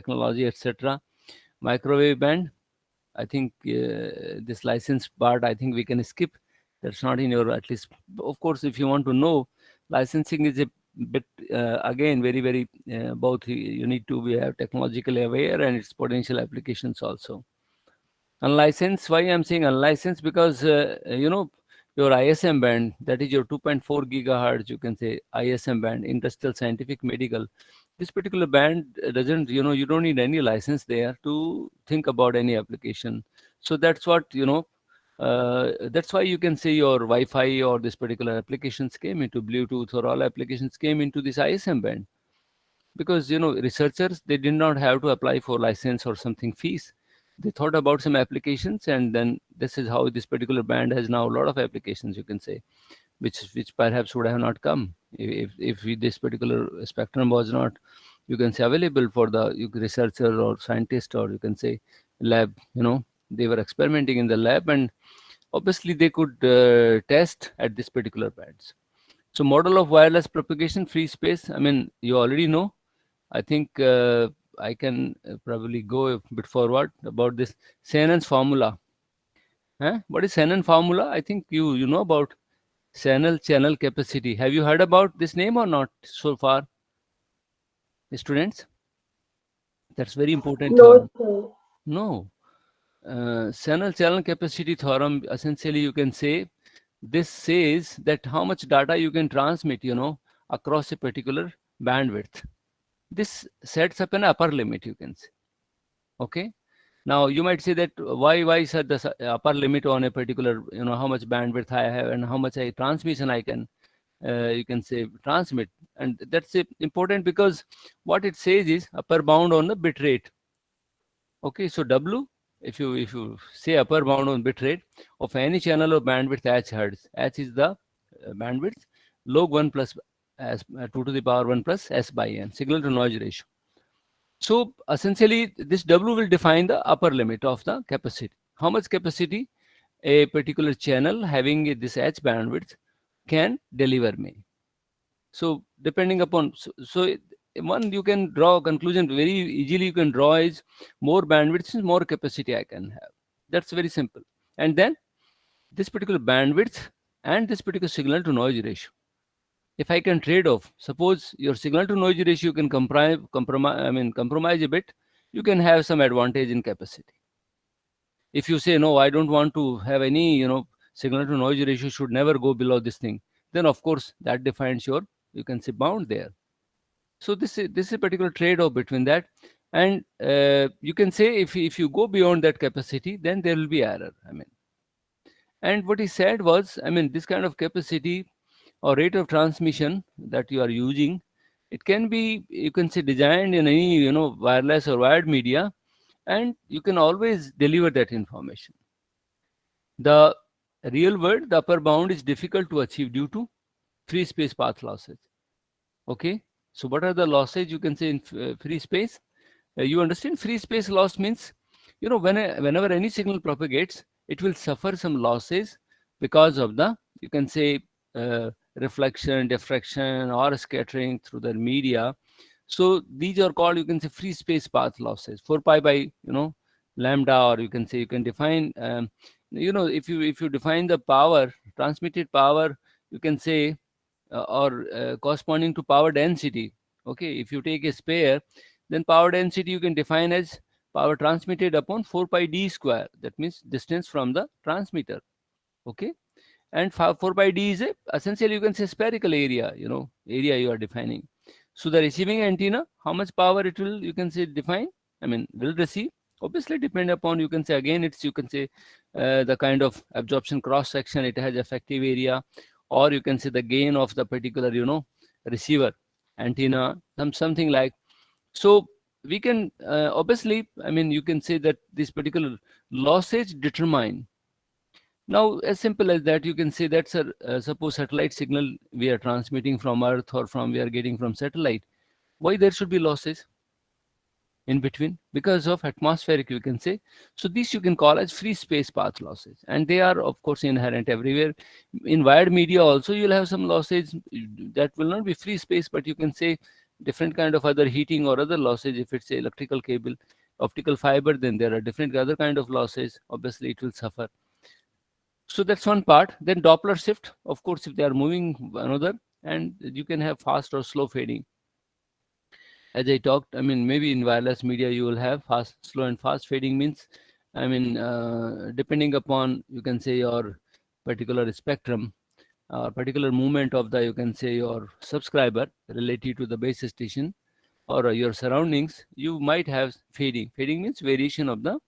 technology, etc. Microwave band, I think this license part, I think we can skip. That's not in your, at least, of course, if you want to know, licensing is a bit, again, very, very, both you need to be technologically aware and its potential applications also. Unlicensed, why I'm saying unlicensed? Because, your ISM band, that is your 2.4 gigahertz, you can say ISM band, industrial, scientific, medical. This particular band doesn't, you don't need any license there to think about any application. So that's what, that's why you can say your Wi-Fi or this particular applications came into Bluetooth, or all applications came into this ISM band. Because, researchers, they did not have to apply for license or something fees. They thought about some applications, and then this is how this particular band has now a lot of applications, you can say, which perhaps would have not come if this particular spectrum was not, you can say, available for the researcher or scientist, or you can say lab. They were experimenting in the lab, and obviously they could test at this particular bands. So model of wireless propagation, free space, I mean, you already know. I think I can probably go a bit forward about this Shannon's formula. Huh? What is Shannon formula? I think you know about Snell channel capacity. Have you heard about this name or not so far, students? That's very important No, theorem. sir. No. Snell channel capacity theorem, essentially you can say, this says that how much data you can transmit, across a particular bandwidth. This sets up an upper limit, you can say. Okay. Now you might say that why set the upper limit on a particular, how much bandwidth I have and how much transmission I can, you can say, transmit. And that's important, because what it says is upper bound on the bit rate. Okay, so W, if you say upper bound on bit rate of any channel of bandwidth h hertz, h is the bandwidth, log 1 plus s 2 to the power 1 plus s by n, signal to noise ratio. So essentially, this W will define the upper limit of the capacity. How much capacity a particular channel having this H bandwidth can deliver me. So depending upon, one, you can draw a conclusion very easily. You can draw is more bandwidth is more capacity I can have. That's very simple. And then this particular bandwidth and this particular signal to noise ratio, if I can trade off, suppose your signal to noise ratio can compromise a bit, you can have some advantage in capacity. If you say, no, I don't want to have any, signal to noise ratio should never go below this thing, then of course that defines your, you can say, bound there. So this is a particular trade-off between that. And you can say if you go beyond that capacity, then there will be error. And what he said was, this kind of capacity or rate of transmission that you are using, it can be, you can say, designed in any, wireless or wired media, and you can always deliver that information. The real world, the upper bound is difficult to achieve due to free space path losses. Okay, so what are the losses, you can say, in free space? You understand, free space loss means, whenever any signal propagates, it will suffer some losses because of the, you can say, reflection, diffraction, or scattering through the media. So these are called, you can say, free space path losses, 4 pi by, lambda, or you can say, you can define, if you define the power, transmitted power, you can say, or corresponding to power density. Okay, if you take a sphere, then power density you can define as power transmitted upon 4 pi d square. That means distance from the transmitter. Okay, and 4 pi d is essentially, you can say, spherical area, area you are defining. So the receiving antenna, how much power it will, you can say, define, will receive, obviously depend upon, you can say, again, it's, you can say, the kind of absorption cross section it has, effective area, or you can say the gain of the particular, receiver antenna, something like. So we can, obviously, you can say that this particular losses determine. Now, as simple as that, you can say that's a suppose satellite signal we are transmitting from Earth, or from we are getting from satellite. Why there should be losses in between? Because of atmospheric, you can say. So these you can call as free space path losses, and they are of course inherent everywhere. In wired media also you'll have some losses that will not be free space, but you can say different kind of other heating or other losses. If it's a electrical cable, optical fiber, then there are different other kind of losses. Obviously, it will suffer. So that's one part. Then Doppler shift, of course, if they are moving another, and you can have fast or slow fading. As I talked, I mean, maybe in wireless media you will have fast, slow, and fast fading means, I mean, depending upon, you can say, your particular spectrum, particular movement of the, you can say, your subscriber relative to the base station or your surroundings, you might have fading. Fading means variation of the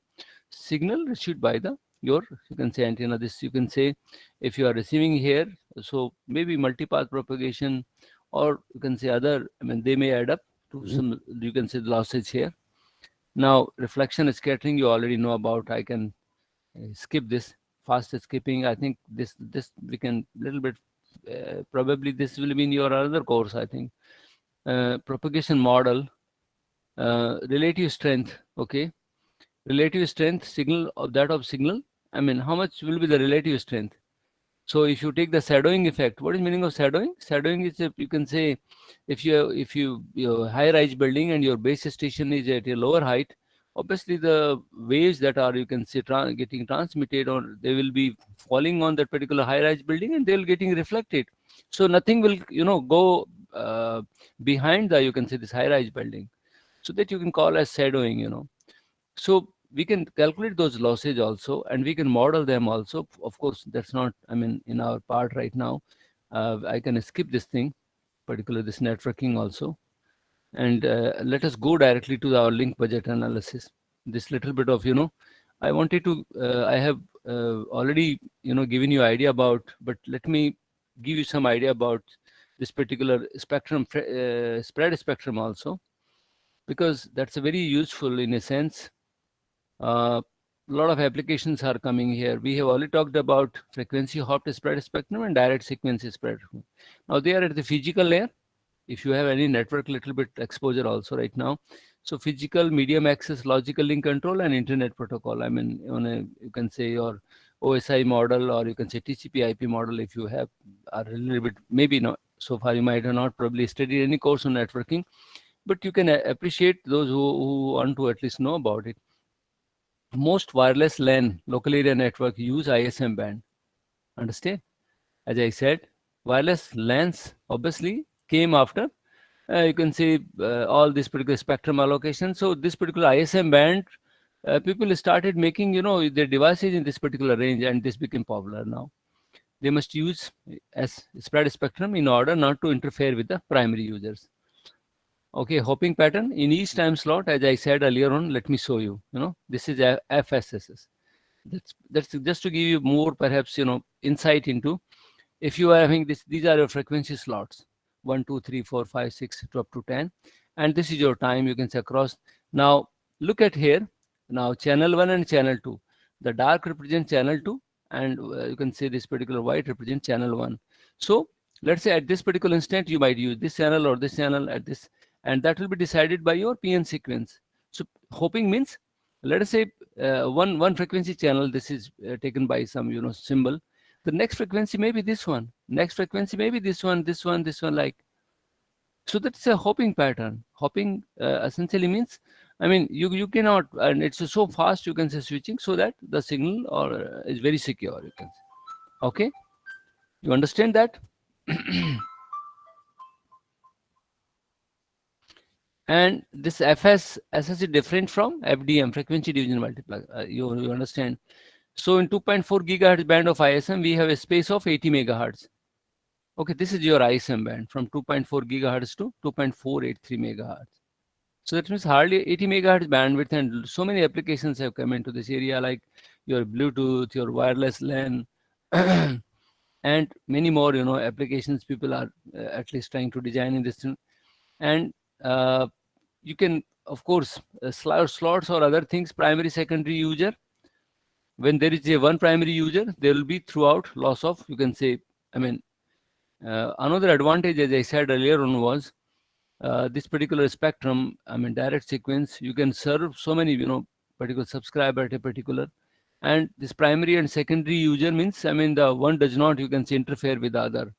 signal received by the your, you can say, antenna. This, you can say, if you are receiving here, so maybe multipath propagation, or you can say other, I mean, they may add up to some, you can say, losses here. Now reflection scattering you already know about. I can skip this, fast skipping. I think this we can little bit, probably this will be in your other course, I think. Propagation model, relative strength. Okay, relative strength signal of that of signal, I mean, how much will be the relative strength? So if you take the shadowing effect, what is meaning of shadowing? Shadowing is, you can say, if you your high rise building and your base station is at a lower height, obviously the waves that are, you can say, getting transmitted, or they will be falling on that particular high rise building and they will getting reflected. So nothing will, go behind the, you can say, this high rise building. So that you can call as shadowing. So we can calculate those losses also, and we can model them also. Of course, that's not, I mean, in our part right now. I can skip this thing, particularly this networking also. And let us go directly to our link budget analysis. This little bit of, I wanted to, I have already, given you idea about, but let me give you some idea about this particular spectrum, spread spectrum also, because that's a very useful in a sense. A lot of applications are coming here. We have already talked about frequency hopped spread spectrum and direct sequence spread. Now they are at the physical layer. If you have any network, little bit exposure also right now. So physical, medium access, logical link control, and internet protocol. I mean, on a, you can say, your OSI model, or you can say TCP/IP model. If you have a little bit, maybe not so far, you might have not probably studied any course on networking, but you can appreciate those who want to at least know about it. Most wireless LAN, local area network, use ISM band. Understand? As I said, wireless LANs obviously came after, you can say, all this particular spectrum allocation. So this particular ISM band, people started making, their devices in this particular range, and this became popular now. They must use as spread spectrum in order not to interfere with the primary users. Okay, hopping pattern in each time slot, as I said earlier on, let me show you. This is a FSSS. That's just to give you more, perhaps, insight into, if you are having this, these are your frequency slots, 1, 2, 3, 4, 5, 6 to up to 10, and this is your time, you can say, across. Now look at here. Now channel 1 and channel 2, the dark represents channel 2, and you can say this particular white represents channel 1. So let's say at this particular instant you might use this channel or this channel at this, and that will be decided by your PN sequence. So hopping means, let us say, one frequency channel, this is taken by some, symbol. The next frequency may be this one, next frequency may be this one, this one, this one, like. So that's a hopping pattern. Hopping essentially means, I mean, you cannot, and it's so fast, you can say, switching, so that the signal or is very secure, you can say. Okay, you understand that? And this SS is different from FDM, frequency division multiplier. You understand? So in 2.4 gigahertz band of ISM, we have a space of 80 megahertz. Okay, this is your ISM band from 2.4 gigahertz to 2.483 megahertz. So that means hardly 80 megahertz bandwidth, and so many applications have come into this area, like your Bluetooth, your wireless LAN, and many more, applications people are at least trying to design in this thing. And you can, of course, slots or other things, primary, secondary user. When there is a one primary user, there will be throughout loss of, you can say, I mean, another advantage, as I said earlier on, was this particular spectrum, I mean, direct sequence, you can serve so many, particular subscriber at a particular, and this primary and secondary user means, I mean, the one does not, you can say, interfere with the other.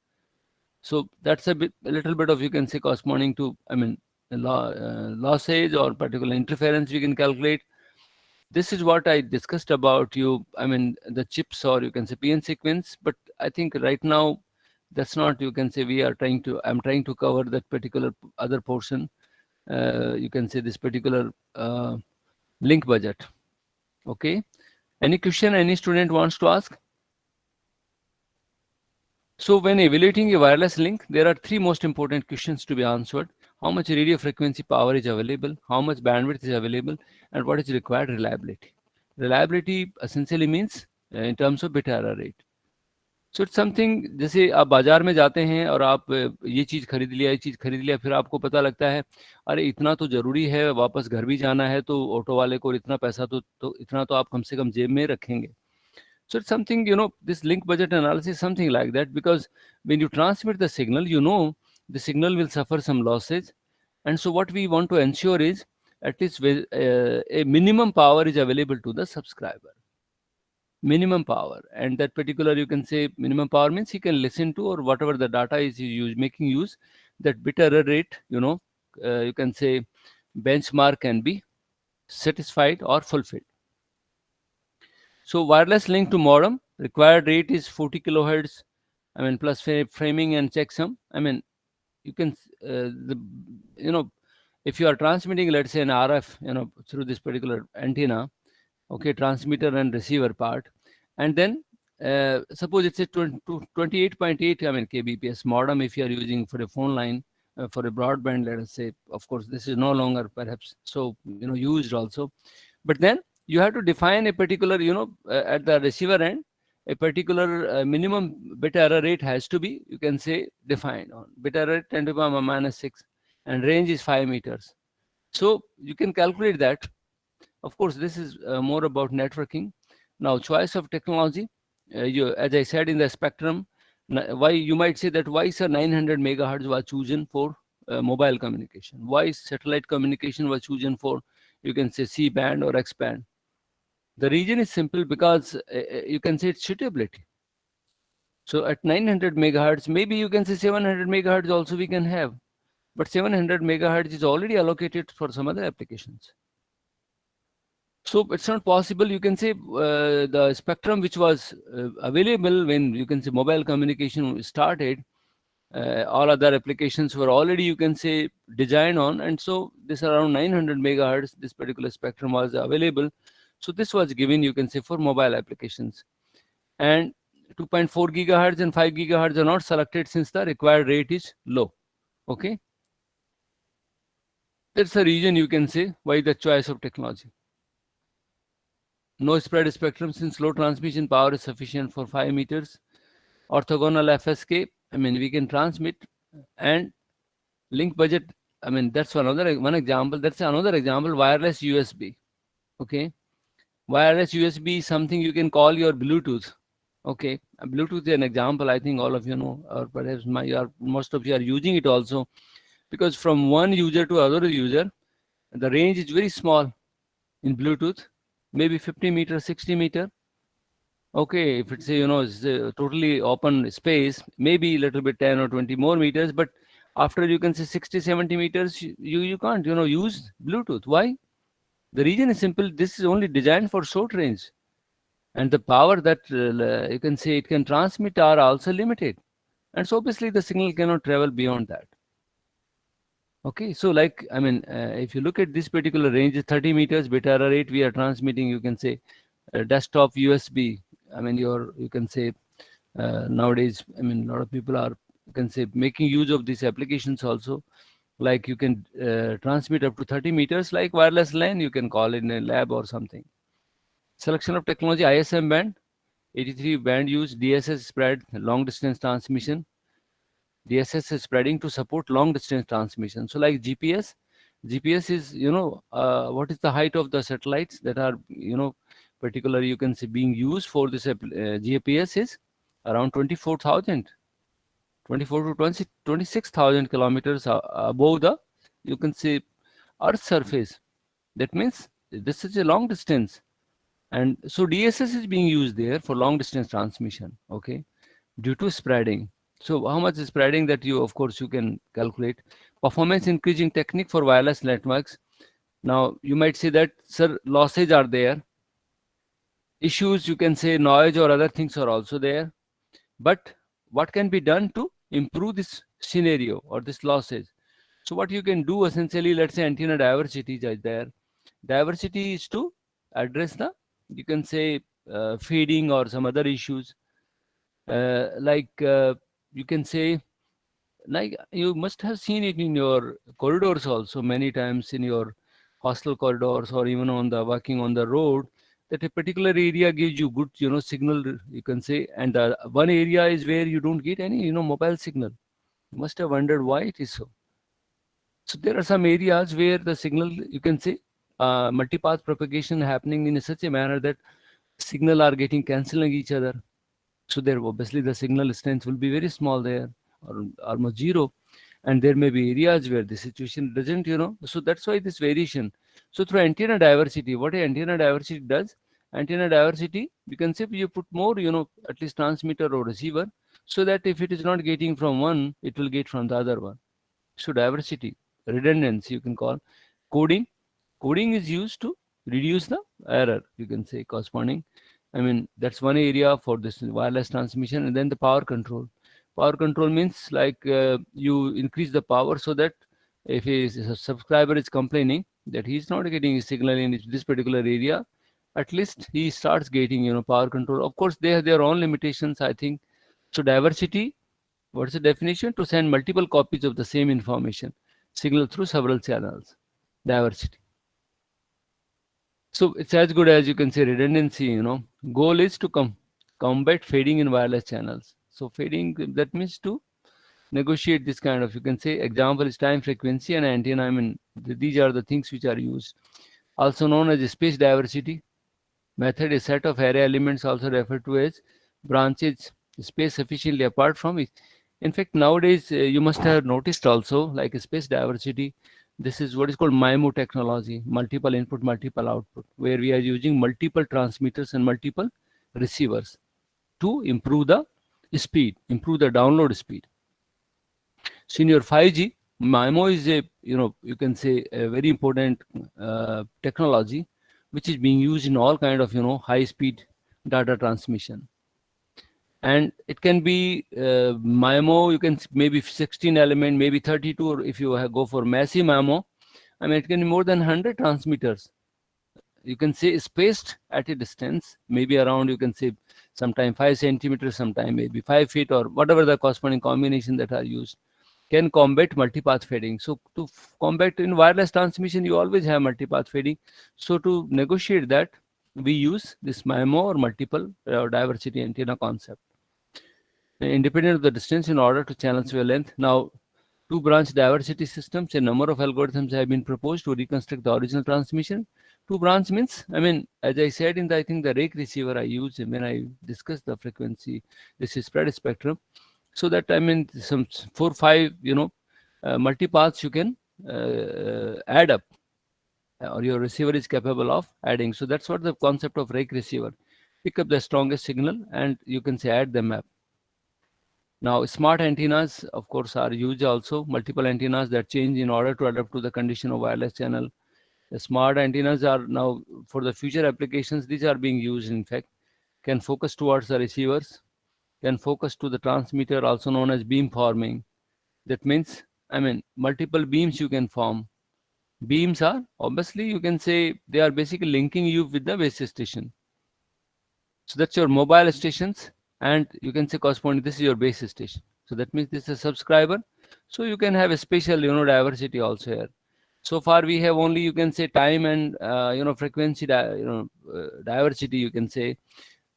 So that's a little bit of, you can say, corresponding to, I mean, losses or particular interference we can calculate. This is what I discussed about you. I mean, the chips, or you can say PN sequence. But I think right now that's not, you can say, we are trying to, I'm trying to cover that particular other portion. You can say this particular link budget. Okay. Any question any student wants to ask? So when evaluating a wireless link, there are three most important questions to be answered. How much radio frequency power is available? How much bandwidth is available? And what is required reliability? Reliability essentially means in terms of bit error rate. So it's something, जैसे आप बाजार में जाते हैं और आप ये चीज़ खरीद लिया, ये चीज़ खरीद लिया, फिर आपको पता लगता है अरे इतना तो ज़रूरी है, वापस घर भी जाना है, तो ऑटो वाले को इतना पैसा तो इतना तो आप कम से कम जेब में रखेंगे. So it's something, this link budget analysis is something like that, because when you transmit the signal, the signal will suffer some losses. And so what we want to ensure is at least a minimum power is available to the subscriber. Minimum power. And that particular, you can say, minimum power means he can listen to, or whatever the data is making use, that bit error rate, you can say benchmark can be satisfied or fulfilled. So wireless link to modem, required rate is 40 kilohertz. I mean, plus framing and checksum. I mean, you can, if you are transmitting, let's say an RF, through this particular antenna, okay, transmitter and receiver part, and then suppose it's a 28.8, I mean, kbps modem. If you are using for a phone line, for a broadband, let us say, of course, this is no longer perhaps so used also. But then you have to define a particular, at the receiver end, a particular minimum bit error rate has to be, you can say, defined on bit error rate 10 to the power minus 6, and range is 5 meters. So you can calculate that. Of course, this is more about networking. Now, choice of technology, as I said in the spectrum, why you might say that why is a 900 megahertz was chosen for mobile communication? Why satellite communication was chosen for, you can say, C band or X band? The reason is simple, because you can say it's suitability. So at 900 megahertz, maybe you can say 700 megahertz also we can have, but 700 megahertz is already allocated for some other applications. So it's not possible, you can say, the spectrum which was available when, you can say, mobile communication started, all other applications were already, you can say, designed on, and so this around 900 megahertz, this particular spectrum was available. So this was given, you can say, for mobile applications. And 2.4 gigahertz and 5 gigahertz are not selected since the required rate is low. Okay. That's the reason, you can say, why the choice of technology. No spread spectrum, since low transmission power is sufficient for 5 meters. Orthogonal FSK, I mean, we can transmit. And link budget, I mean, that's one example. That's another example, wireless USB. Okay. Wireless USB is something you can call your Bluetooth. Okay. Bluetooth is an example, I think all of you know, or perhaps most of you are using it also, because from one user to other user, the range is very small in Bluetooth, maybe 50 meter, 60 meter. Okay, if it's it's a totally open space, maybe a little bit 10 or 20 more meters, but after, you can say, 60, 70 meters, you can't use Bluetooth. Why? The reason is simple. This is only designed for short range, and the power that you can say it can transmit are also limited, and so obviously the signal cannot travel beyond that. Okay, so like, I mean, if you look at this particular range, 30 meters bit error rate, we are transmitting, you can say, desktop USB. I mean, you can say, nowadays, I mean, a lot of people are, you can say, making use of these applications also. Like you can transmit up to 30 meters, like wireless LAN, you can call in a lab or something. Selection of technology, ISM band, 83 band use, DSS spread, long distance transmission. DSS is spreading to support long distance transmission. So like GPS is, what is the height of the satellites that are, particularly, you can say, being used for this GPS is around 24,000, 24 to 20, 26,000 kilometers above the, you can say, Earth surface. That means this is a long distance. And so DSS is being used there for long distance transmission, okay, due to spreading. So how much is spreading that you, of course, you can calculate. Performance increasing technique for wireless networks. Now you might say that, sir, losses are there, issues, you can say noise or other things are also there. But what can be done to improve this scenario or this losses? So what you can do essentially, let's say antenna diversity is there. Diversity is to address the, you can say, feeding or some other issues. Like you can say, like you must have seen it in your corridors also many times, in your hostel corridors or even on the walking on the road, that a particular area gives you good, signal, you can say, and the one area is where you don't get any, mobile signal. You must have wondered why it is so. So there are some areas where the signal, you can say, multipath propagation happening in such a manner that signal are getting canceling each other. So there obviously the signal strength will be very small there, or almost zero. And there may be areas where the situation doesn't, so that's why this variation. So through antenna diversity, what antenna diversity does, antenna diversity, you can say you put more, at least transmitter or receiver, so that if it is not getting from one, it will get from the other one. So diversity, redundancy, you can call. Coding, coding is used to reduce the error, you can say, corresponding. I mean, that's one area for this wireless transmission. And then the power control. Power control means like you increase the power so that if a subscriber is complaining that he's not getting a signal in this particular area, at least he starts getting, power control. Of course, they have their own limitations, I think. So diversity, what's the definition? To send multiple copies of the same information, signal through several channels. Diversity. So it's as good as, you can say, redundancy. Goal is to combat fading in wireless channels. So fading, that means to negotiate this kind of, you can say, example is time frequency and antenna. I mean, these are the things which are used. Also known as space diversity method. A set of array elements also referred to as branches space sufficiently apart from it. In fact, nowadays you must have noticed also, like space diversity, this is what is called MIMO technology, multiple input, multiple output, where we are using multiple transmitters and multiple receivers to improve the speed, improve the download speed. So in your 5G, MIMO is a, you can say, a very important technology which is being used in all kind of, high speed data transmission. And it can be MIMO, you can maybe 16 element, maybe 32, or if you go for massive MIMO, I mean, it can be more than 100 transmitters. You can say spaced at a distance, maybe around, you can say, sometime 5 centimeters, sometime maybe 5 feet, or whatever the corresponding combination that are used, can combat multipath fading. So to combat in wireless transmission, you always have multipath fading. So to negotiate that, we use this MIMO or multiple diversity antenna concept, independent of the distance, in order to channel wavelength. Now, two branch diversity systems, a number of algorithms have been proposed to reconstruct the original transmission. Two branch means, I mean, as I said in the, I think the rake receiver I used when I discussed the frequency, this is spread spectrum. So that, I mean, some 4-5, multipaths you can add up, or your receiver is capable of adding. So that's what the concept of rake receiver. Pick up the strongest signal and you can say add them up. Now, smart antennas, of course, are used also. Multiple antennas that change in order to adapt to the condition of wireless channel. The smart antennas are now, for the future applications, these are being used, in fact, can focus towards the receivers, can focus to the transmitter, also known as beam forming. That means, I mean, multiple beams you can form. Beams are, obviously, you can say, they are basically linking you with the base station. So that's your mobile stations, and you can say corresponding, this is your base station. So that means this is a subscriber. So you can have a special, diversity also here. So far we have only, you can say, time and frequency, diversity, you can say.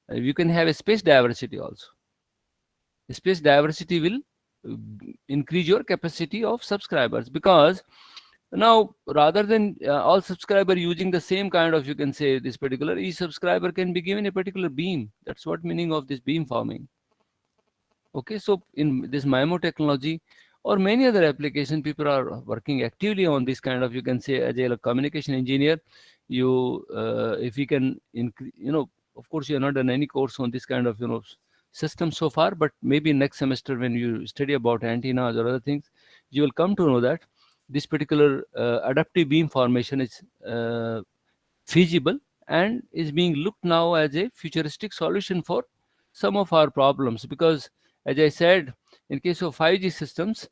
You can have a space diversity also. Space diversity will uh, increase your capacity of subscribers, because now, rather than all subscriber using the same kind of, you can say, this particular, each subscriber can be given a particular beam. That's what meaning of this beam forming. Okay, so in this MIMO technology or many other application, people are working actively on this kind of, you can say, as a communication engineer. You, if you can, of course, you have not done any course on this kind of, system so far, but maybe next semester when you study about antennas or other things, you will come to know that this particular adaptive beam formation is feasible and is being looked now as a futuristic solution for some of our problems. Because as I said, in case of 5G systems,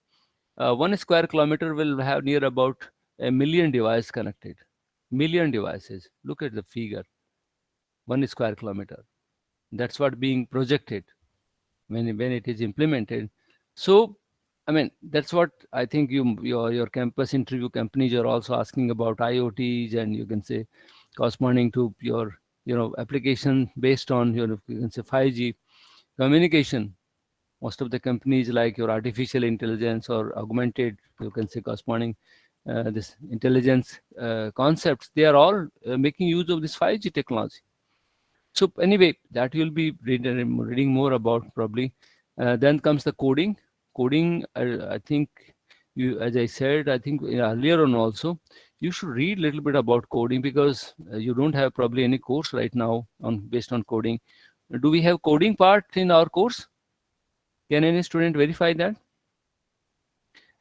1 square kilometer will have near about a million devices connected. Million devices. Look at the figure. 1 square kilometer. That's what being projected when it is implemented. So, I mean, that's what I think your campus interview companies are also asking about IoTs, and you can say corresponding to your application based on you can say 5G communication. Most of the companies like your artificial intelligence or augmented, you can say corresponding this intelligence concepts, they are all making use of this 5G technology. So anyway, that you'll be reading more about probably. Then comes the coding. Coding, I think you, as I said, I think earlier on also, you should read a little bit about coding, because you don't have probably any course right now on based on coding. Do we have coding part in our course? Can any student verify that?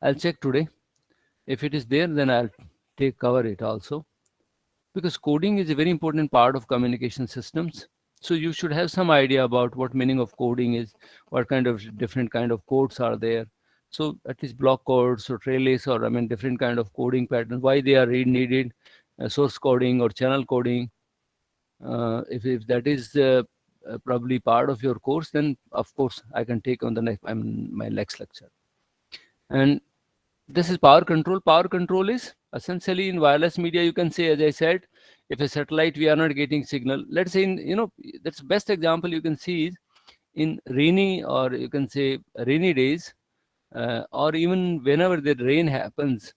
I'll check today. If it is there, then I'll cover it also, because coding is a very important part of communication systems. So you should have some idea about what meaning of coding is, what kind of different kind of codes are there. So at least block codes or trailers, or I mean different kind of coding patterns, why they are needed, source coding or channel coding. If that is probably part of your course, then of course I can take on the next my next lecture. And this is power control. Power control is essentially in wireless media, you can say, as I said, if a satellite we are not getting signal, let's say in that's best example you can see is in rainy, or you can say rainy days, or even whenever the rain happens,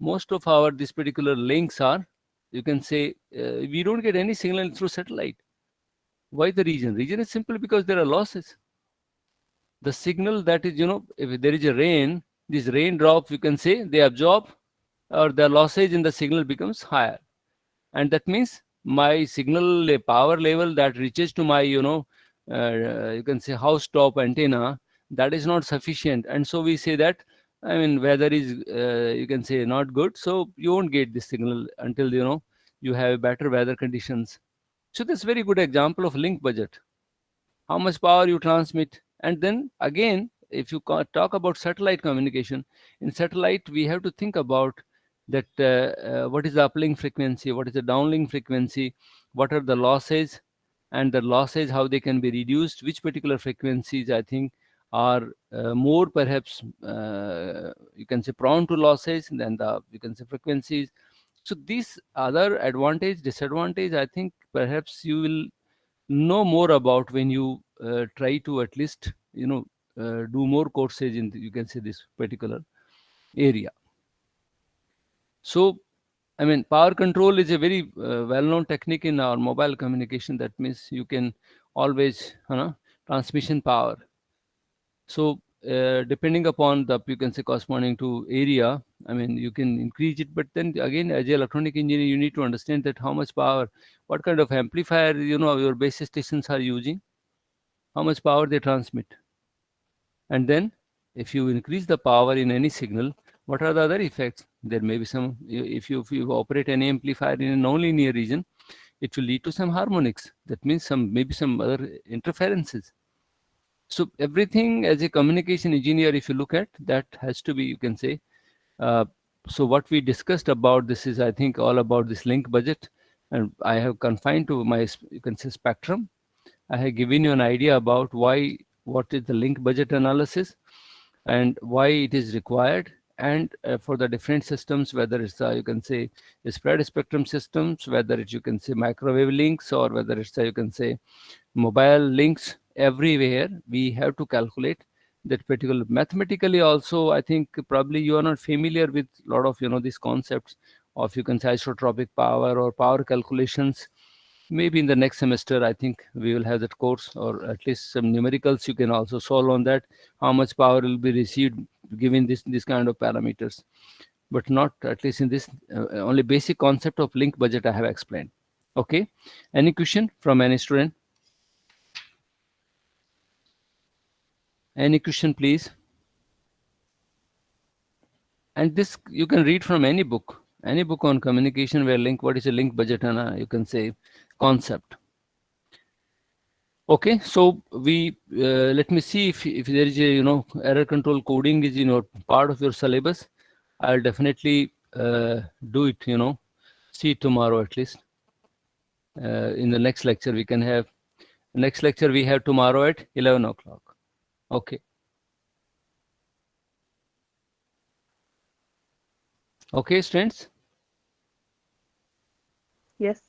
most of our this particular links are, you can say, we don't get any signal through satellite. Why the reason is simply because there are losses. The signal that is, if there is a rain, these raindrops, you can say, they absorb, or the lossage in the signal becomes higher. And that means my signal power level that reaches to my, you can say house top antenna, that is not sufficient. And so we say that, I mean, weather is, you can say, not good. So you won't get this signal until, you have better weather conditions. So that's very good example of link budget, how much power you transmit. And then again, if you talk about satellite communication, in satellite we have to think about that what is the uplink frequency, what is the downlink frequency, what are the losses, and the losses how they can be reduced, which particular frequencies I think are more perhaps you can say prone to losses than the, you can say, frequencies. So these other advantage disadvantage, I think perhaps you will know more about when you try to at least do more courses in you can say this particular area. So I mean, power control is a very well-known technique in our mobile communication. That means you can always transmission power. So depending upon the, you can say, corresponding to area, I mean, you can increase it. But then again, as an electronic engineer, you need to understand that how much power, what kind of amplifier your base stations are using, how much power they transmit. And then if you increase the power in any signal, what are the other effects? There may be some, if you operate an amplifier in a nonlinear region, it will lead to some harmonics. That means maybe some other interferences. So everything as a communication engineer, if you look at, that has to be, you can say, so what we discussed about this is, I think, all about this link budget. And I have confined to my, you can say, spectrum. I have given you an idea about what is the link budget analysis and why it is required. And for the different systems, whether it's you can say spread spectrum systems, whether it's, you can say, microwave links, or whether it's you can say mobile links, everywhere we have to calculate that particular mathematically. Also, I think probably you are not familiar with a lot of these concepts of, you can say, isotropic power or power calculations. Maybe in the next semester, I think we will have that course, or at least some numericals you can also solve on that, how much power will be received given this kind of parameters. But not at least in this only basic concept of link budget I have explained. Okay, any question from any student? Any question, please? And this you can read from any book on communication, where link, what is a link budget, and you can say concept. Okay, so we let me see if there is a error control coding is part of your syllabus. I'll definitely do it. See it tomorrow at least. In the next lecture we can have. Next lecture we have tomorrow at 11 o'clock. Okay. Okay, students. Yes.